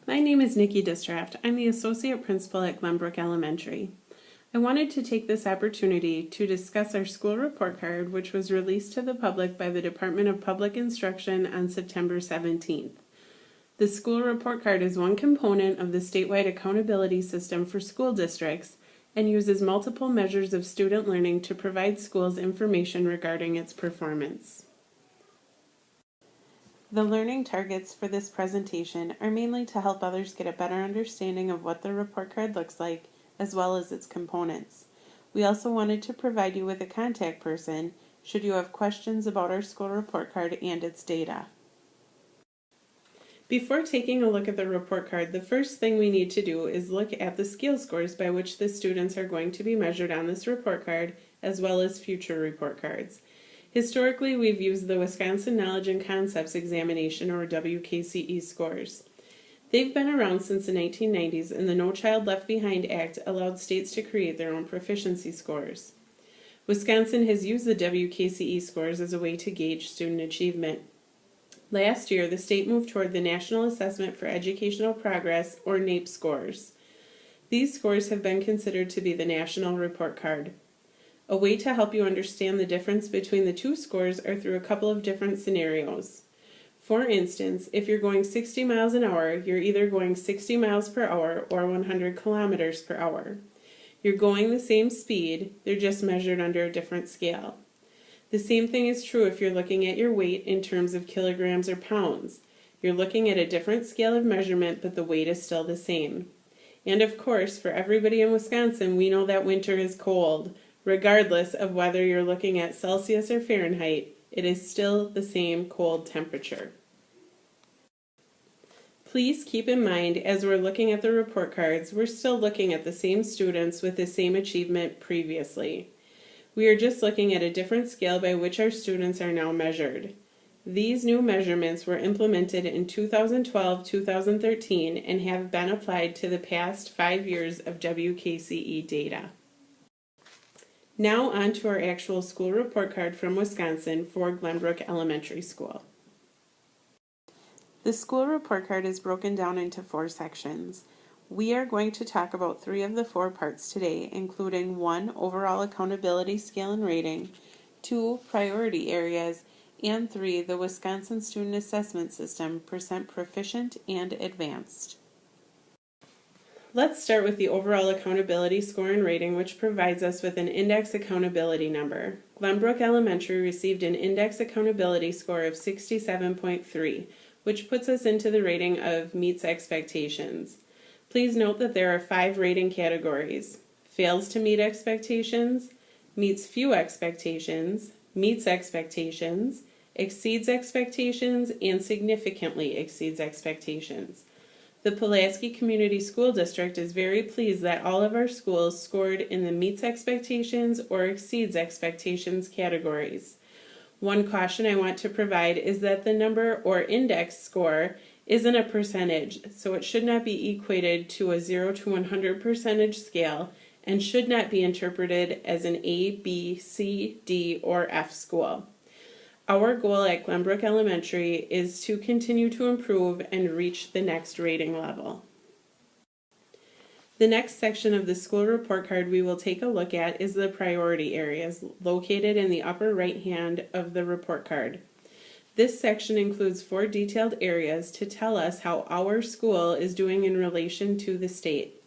My name is Nikki Distraft. I'm the Associate Principal at Glenbrook Elementary. I wanted to take this opportunity to discuss our school report card, which was released to the public by the Department of Public Instruction on September 17th. The school report card is one component of the statewide accountability system for school districts and uses multiple measures of student learning to provide schools information regarding its performance. The learning targets for this presentation are mainly to help others get a better understanding of what the report card looks like, as well as its components. We also wanted to provide you with a contact person should you have questions about our school report card and its data. Before taking a look at the report card, the first thing we need to do is look at the scale scores by which the students are going to be measured on this report card, as well as future report cards. Historically, we've used the Wisconsin Knowledge and Concepts Examination, or WKCE scores. They've been around since the 1990s, and the No Child Left Behind Act allowed states to create their own proficiency scores. Wisconsin has used the WKCE scores as a way to gauge student achievement. Last year, the state moved toward the National Assessment for Educational Progress, or NAEP scores. These scores have been considered to be the national report card. A way to help you understand the difference between the two scores are through a couple of different scenarios. For instance, if you're going 60 miles an hour, you're either going 60 miles per hour or 100 kilometers per hour. You're going the same speed, they're just measured under a different scale. The same thing is true if you're looking at your weight in terms of kilograms or pounds. You're looking at a different scale of measurement, but the weight is still the same. And of course, for everybody in Wisconsin, we know that winter is cold. Regardless of whether you're looking at Celsius or Fahrenheit, it is still the same cold temperature. Please keep in mind, as we're looking at the report cards, we're still looking at the same students with the same achievement previously. We are just looking at a different scale by which our students are now measured. These new measurements were implemented in 2012-2013 and have been applied to the past 5 years of WKCE data. Now on to our actual school report card from Wisconsin for Glenbrook Elementary School. The school report card is broken down into 4 sections. We are going to talk about 3 of the 4 parts today, including 1, overall accountability scale and rating, 2, priority areas, and 3, the Wisconsin Student Assessment System, percent proficient and advanced. Let's start with the overall accountability score and rating, which provides us with an index accountability number. Glenbrook Elementary received an index accountability score of 67.3, which puts us into the rating of meets expectations. Please note that there are 5 rating categories: fails to meet expectations, meets few expectations, meets expectations, exceeds expectations, and significantly exceeds expectations. The Pulaski Community School District is very pleased that all of our schools scored in the meets expectations or exceeds expectations categories. One caution I want to provide is that the number or index score isn't a percentage, so it should not be equated to a 0 to 100 percentage scale and should not be interpreted as an A, B, C, D, or F school. Our goal at Glenbrook Elementary is to continue to improve and reach the next rating level. The next section of the school report card we will take a look at is the priority areas, located in the upper right hand of the report card. This section includes 4 detailed areas to tell us how our school is doing in relation to the state.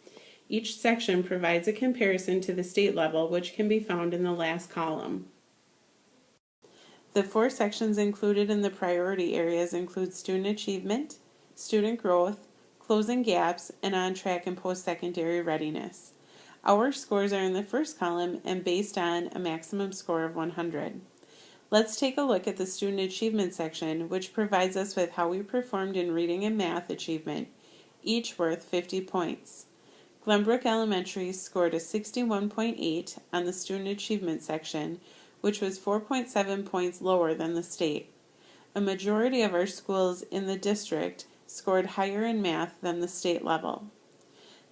Each section provides a comparison to the state level, which can be found in the last column. The 4 sections included in the priority areas include student achievement, student growth, closing gaps, and on-track and post-secondary readiness. Our scores are in the first column and based on a maximum score of 100. Let's take a look at the student achievement section, which provides us with how we performed in reading and math achievement, each worth 50 points. Glenbrook Elementary scored a 61.8 on the student achievement section, which was 4.7 points lower than the state. A majority of our schools in the district scored higher in math than the state level.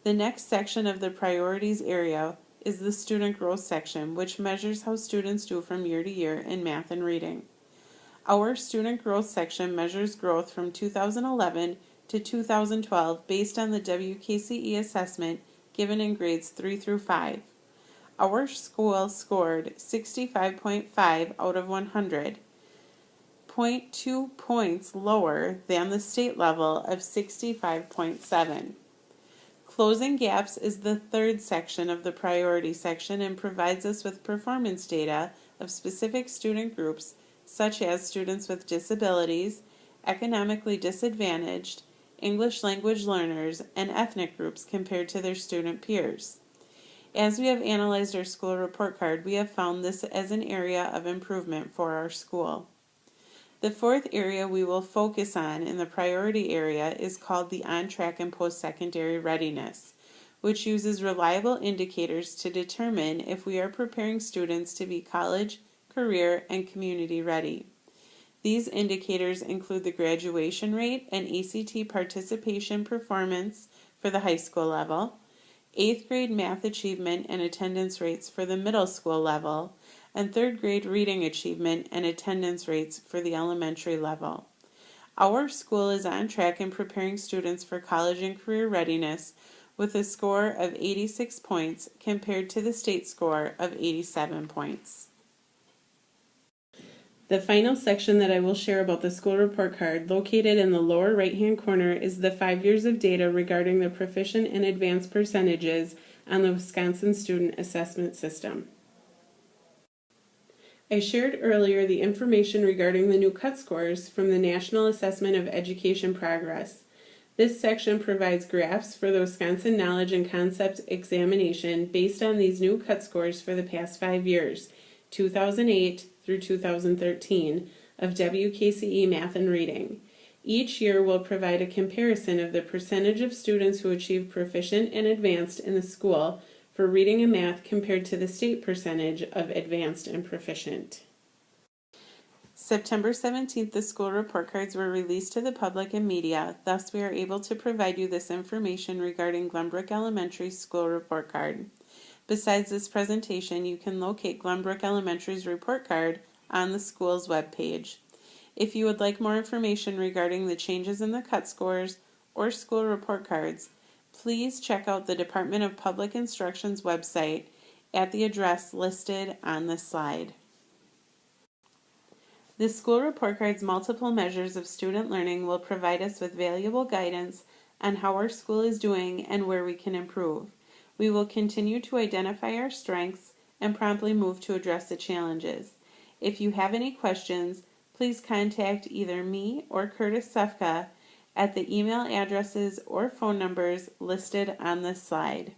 The next section of the priorities area is the student growth section, which measures how students do from year to year in math and reading. Our student growth section measures growth from 2011 to 2012 based on the WKCE assessment given in grades 3 through 5. Our school scored 65.5 out of 100, 0.2 points lower than the state level of 65.7. Closing gaps is the third section of the priority section and provides us with performance data of specific student groups such as students with disabilities, economically disadvantaged, English language learners, and ethnic groups compared to their student peers. As we have analyzed our school report card, we have found this as an area of improvement for our school. The fourth area we will focus on in the priority area is called the on-track and post-secondary readiness, which uses reliable indicators to determine if we are preparing students to be college, career, and community ready. These indicators include the graduation rate and ACT participation performance for the high school level, 8th grade math achievement and attendance rates for the middle school level, and 3rd grade reading achievement and attendance rates for the elementary level. Our school is on track in preparing students for college and career readiness with a score of 86 points compared to the state score of 87 points. The final section that I will share about the school report card, located in the lower right-hand corner, is the 5 years of data regarding the proficient and advanced percentages on the Wisconsin Student Assessment System. I shared earlier the information regarding the new cut scores from the National Assessment of Education Progress. This section provides graphs for the Wisconsin Knowledge and Concept Examination based on these new cut scores for the past 5 years, 2008 through 2013, of WKCE Math and Reading. Each year will provide a comparison of the percentage of students who achieve proficient and advanced in the school for reading and math compared to the state percentage of advanced and proficient. September 17th, the school report cards were released to the public and media. Thus, we are able to provide you this information regarding Glenbrook Elementary school report card. Besides this presentation, you can locate Glenbrook Elementary's report card on the school's webpage. If you would like more information regarding the changes in the cut scores or school report cards, please check out the Department of Public Instruction's website at the address listed on this slide. The school report card's multiple measures of student learning will provide us with valuable guidance on how our school is doing and where we can improve. We will continue to identify our strengths and promptly move to address the challenges. If you have any questions, please contact either me or Curtis Sefka at the email addresses or phone numbers listed on this slide.